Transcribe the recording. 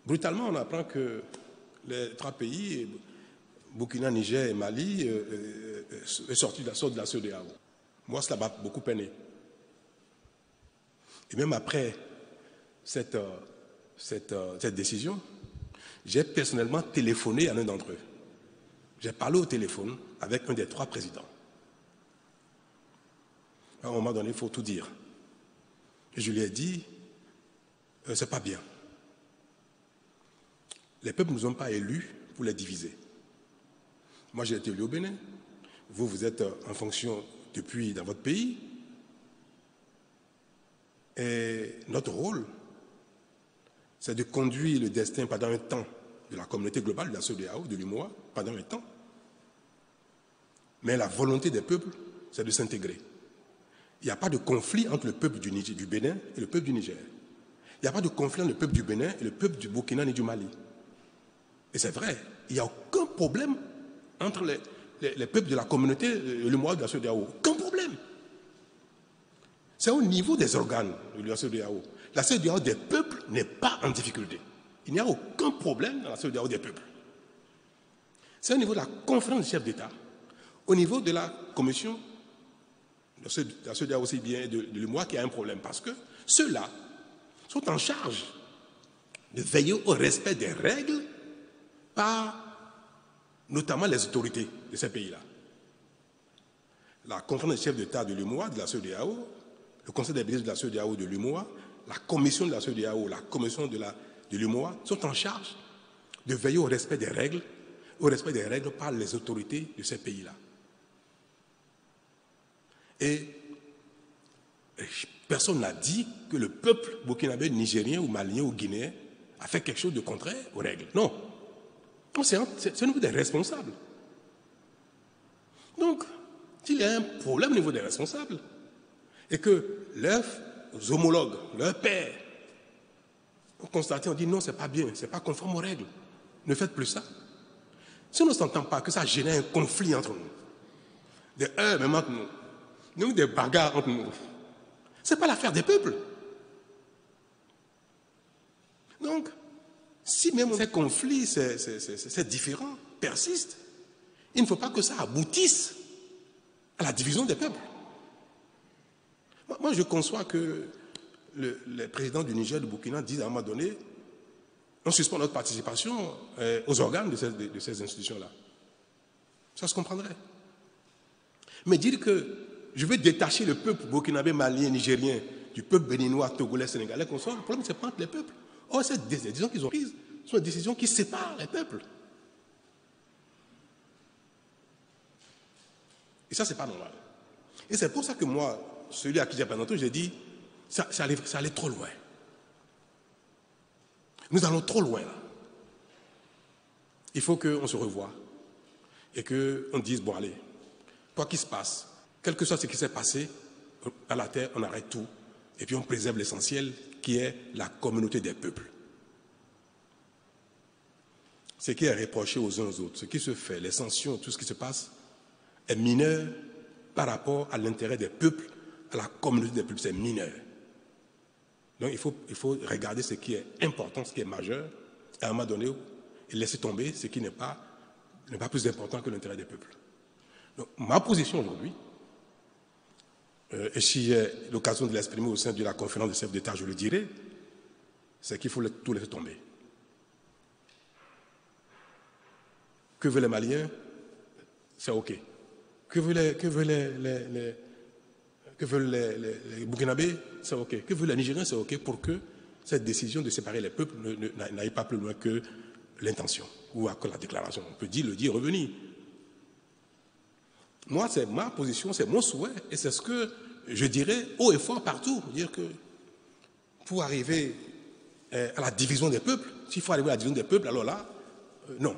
Brutalement, on apprend que les trois pays, Burkina, Niger et Mali, sortent de la CEDEAO. Moi, cela m'a beaucoup peiné. Et même après cette décision, j'ai personnellement téléphoné à l'un d'entre eux. J'ai parlé au téléphone avec un des trois présidents. À un moment donné, il faut tout dire. Et je lui ai dit, c'est pas bien. Les peuples ne nous ont pas élus pour les diviser. Moi, j'ai été élu au Bénin. Vous, vous êtes en fonction depuis dans votre pays. Et notre rôle, c'est de conduire le destin pendant un temps de la communauté globale, de la CEDEAO, de l'UMOA, pendant un temps. Mais la volonté des peuples, c'est de s'intégrer. Il n'y a pas de conflit entre le peuple du Bénin et le peuple du Niger. Il n'y a pas de conflit entre le peuple du Bénin et le peuple du Burkina ni du Mali. Et c'est vrai, il n'y a aucun problème entre les peuples de la communauté, l'UMOA de la CEDEAO. Aucun problème. C'est au niveau des organes de la CEDEAO. La CEDEAO des peuples n'est pas en difficulté. Il n'y a aucun problème dans la CEDEAO des peuples. C'est au niveau de la conférence des chefs d'État, au niveau de la commission de la CEDEAO aussi bien de l'UMOA qu'il y a un problème. Parce que ceux-là sont en charge de veiller au respect des règles par notamment les autorités de ces pays-là. La conférence des chefs d'État de l'UMOA, de la CEDEAO, le conseil des ministres de la CEDEAO de l'UMOA, la commission de la CEDEAO, la commission de l'UMOA sont en charge de veiller au respect des règles par les autorités de ces pays-là. Et personne n'a dit que le peuple burkinabé, nigérien ou malien ou guinéen a fait quelque chose de contraire aux règles. Non. C'est au niveau des responsables. Donc, s'il y a un problème au niveau des responsables, et que leurs homologues, leurs pairs, ont constaté, on dit non, c'est pas bien, c'est pas conforme aux règles. Ne faites plus ça. Si on ne s'entend pas que ça génère un conflit entre nous, des heurts même entre nous, des bagarres entre nous, ce n'est pas l'affaire des peuples. Donc, si même ces conflits, ces différends persistent, il ne faut pas que ça aboutisse à la division des peuples. Moi, je conçois que les présidents du Niger, du Burkina disent à un moment donné, on suspend notre participation aux organes de ces institutions-là. Ça se comprendrait. Mais dire que je veux détacher le peuple burkinabé, malien, nigérien du peuple béninois, togolais, sénégalais, le problème, c'est pas entre les peuples. Or, ces décisions qu'ils ont prises sont des décisions qui séparent les peuples. Et ça, c'est pas normal. Et c'est pour ça que moi, celui à qui j'ai parlé, j'ai dit, ça allait trop loin. Nous allons trop loin là. Il faut qu'on se revoie et qu'on dise, bon allez, quoi qu'il se passe, quel que soit ce qui s'est passé à la terre, on arrête tout et puis on préserve l'essentiel qui est la communauté des peuples. Ce qui est reproché aux uns aux autres, ce qui se fait, les sanctions, tout ce qui se passe est mineur par rapport à l'intérêt des peuples, à la communauté des peuples, c'est mineur. Donc il faut regarder ce qui est important, ce qui est majeur, et à un moment donné, et laisser tomber ce qui n'est pas plus important que l'intérêt des peuples. Donc ma position aujourd'hui, et si j'ai l'occasion de l'exprimer au sein de la conférence des chefs d'État, je le dirai, c'est qu'il faut tout laisser tomber. Que veulent les Maliens? C'est OK. Que veulent les Burkinabés? C'est OK. Que veulent les Nigériens? C'est OK pour que cette décision de séparer les peuples n'aille pas plus loin que l'intention ou que la déclaration. On peut le dire, revenir. Moi, c'est ma position, c'est mon souhait et c'est ce que je dirais haut et fort partout. Dire que pour arriver à la division des peuples, s'il faut arriver à la division des peuples, alors là, non.